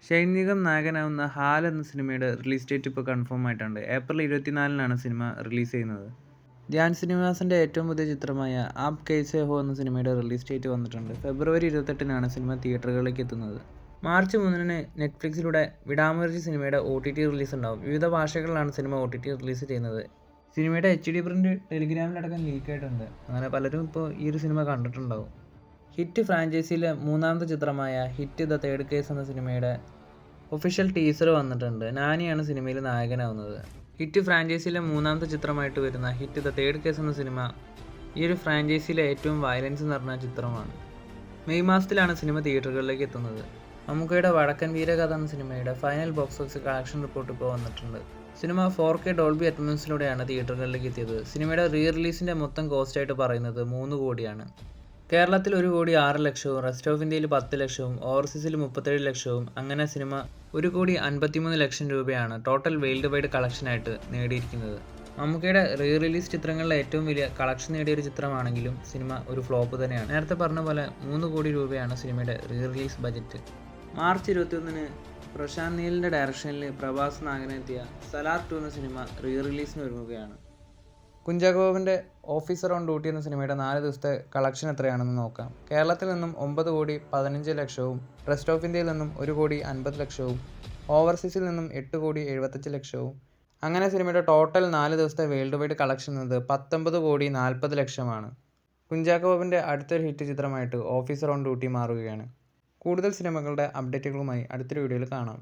ഷൈൻ നിഗം നായകനാവുന്ന ഹാൽ എന്ന സിനിമയുടെ release date ഇപ്പോൾ കൺഫേം ആയിട്ടുണ്ട്. ഏപ്രിൽ 24-നാണ് സിനിമ റിലീസ് ചെയ്യുന്നത്. ധ്യാൻ ശ്രീനിവാസൻ്റെ ഏറ്റവും പുതിയ ചിത്രമായ ആപ് കൈസേ ഹോ എന്ന സിനിമയുടെ റിലീസ് ഡേറ്റ് വന്നിട്ടുണ്ട്. ഫെബ്രുവരി 28-നാണ് സിനിമ തിയേറ്ററുകളിലേക്ക് എത്തുന്നത്. മാർച്ച് 3-ന് നെറ്റ്ഫ്ലിക്സിലൂടെ വിടാമുയർച്ചി സിനിമയുടെ OTT റിലീസ് ഉണ്ടാവും. വിവിധ ഭാഷകളിലാണ് സിനിമ OTT റിലീസ് ചെയ്യുന്നത്. സിനിമയുടെ HD പ്രിൻ്റ് ടെലിഗ്രാമിലടക്കം ലീക്കായിട്ടുണ്ട്. അങ്ങനെ പലരും ഇപ്പോൾ ഈ ഒരു സിനിമ കണ്ടിട്ടുണ്ടാവും. ഹിറ്റ് ഫ്രാഞ്ചൈസിയിലെ മൂന്നാമത്തെ ചിത്രമായ ഹിറ്റ് ദ തേർഡ് കേസ് എന്ന സിനിമയുടെ ഒഫീഷ്യൽ ടീസർ വന്നിട്ടുണ്ട്. നാനിയാണ് സിനിമയിൽ നായകനാവുന്നത്. ഹിറ്റ് ഫ്രാഞ്ചൈസിയിലെ മൂന്നാമത്തെ ചിത്രമായിട്ട് വരുന്ന ഹിറ്റ് ദ തേർഡ് കേസ് എന്ന സിനിമ ഈ ഒരു ഫ്രാഞ്ചൈസിയിലെ ഏറ്റവും വയലൻസ് നിറഞ്ഞ ചിത്രമാണ്. മെയ് മാസത്തിലാണ് സിനിമ തിയേറ്ററുകളിലേക്ക് എത്തുന്നത്. മമ്മൂക്കയുടെ വടക്കൻ വീരകഥ എന്ന സിനിമയുടെ final box office collection report ഇപ്പോൾ വന്നിട്ടുണ്ട്. സിനിമ 4K ഡോൾബി അറ്റ്മോസിലൂടെയാണ് തിയേറ്ററുകളിലേക്ക് എത്തിയത്. സിനിമയുടെ റീ റിലീസിൻ്റെ മൊത്തം കോസ്റ്റായിട്ട് പറയുന്നത് 3 കോടിയാണ്. കേരളത്തിൽ 1 കോടി 6 ലക്ഷവും, റെസ്റ്റ് ഓഫ് ഇന്ത്യയിൽ 10 ലക്ഷവും, ഓവർസീസിൽ 37 ലക്ഷവും, അങ്ങനെ സിനിമ 1 കോടി 53 ലക്ഷം രൂപയാണ് ടോട്ടൽ വേൾഡ് വൈഡ് കളക്ഷനായിട്ട് നേടിയിരിക്കുന്നത്. മമ്മൂക്കയുടെ റീ റിലീസ് ചിത്രങ്ങളിലെ ഏറ്റവും വലിയ കളക്ഷൻ നേടിയൊരു ചിത്രമാണെങ്കിലും സിനിമ ഒരു ഫ്ലോപ്പ് തന്നെയാണ്. നേരത്തെ പറഞ്ഞ പോലെ 3 കോടി രൂപയാണ് സിനിമയുടെ റീ റിലീസ് ബജറ്റ്. മാർച്ച് 21-ന് പ്രശാന്ത് നീലിൻ്റെ ഡയറക്ഷനിൽ പ്രഭാസ് നായകനെത്തിയ സലാർ 2 എന്ന സിനിമ റീ റിലീസിന് ഒരുങ്ങുകയാണ്. കുഞ്ചാക്കോ ബോബൻ്റെ ഓഫീസർ ഓൺ ഡ്യൂട്ടി എന്ന സിനിമയുടെ 4 ദിവസത്തെ കളക്ഷൻ എത്രയാണെന്ന് നോക്കാം. കേരളത്തിൽ നിന്നും 9 കോടി 15 ലക്ഷവും, റെസ്റ്റ് ഓഫ് ഇന്ത്യയിൽ നിന്നും 1 കോടി 50 ലക്ഷവും, ഓവർസീസിൽ നിന്നും 8 കോടി 75 ലക്ഷവും, അങ്ങനെ സിനിമയുടെ ടോട്ടൽ 4 ദിവസത്തെ വേൾഡ് വൈഡ് കളക്ഷൻ എന്നത് 19 കോടി 40 ലക്ഷമാണ്. കുഞ്ചാക്കോ ബോബൻ്റെ അടുത്തൊരു ഹിറ്റ് ചിത്രമായിട്ട് ഓഫീസർ ഓൺ ഡ്യൂട്ടി മാറുകയാണ്. കൂടുതൽ സിനിമകളുടെ അപ്ഡേറ്റുകളുമായി അടുത്തൊരു വീഡിയോയിൽ കാണാം.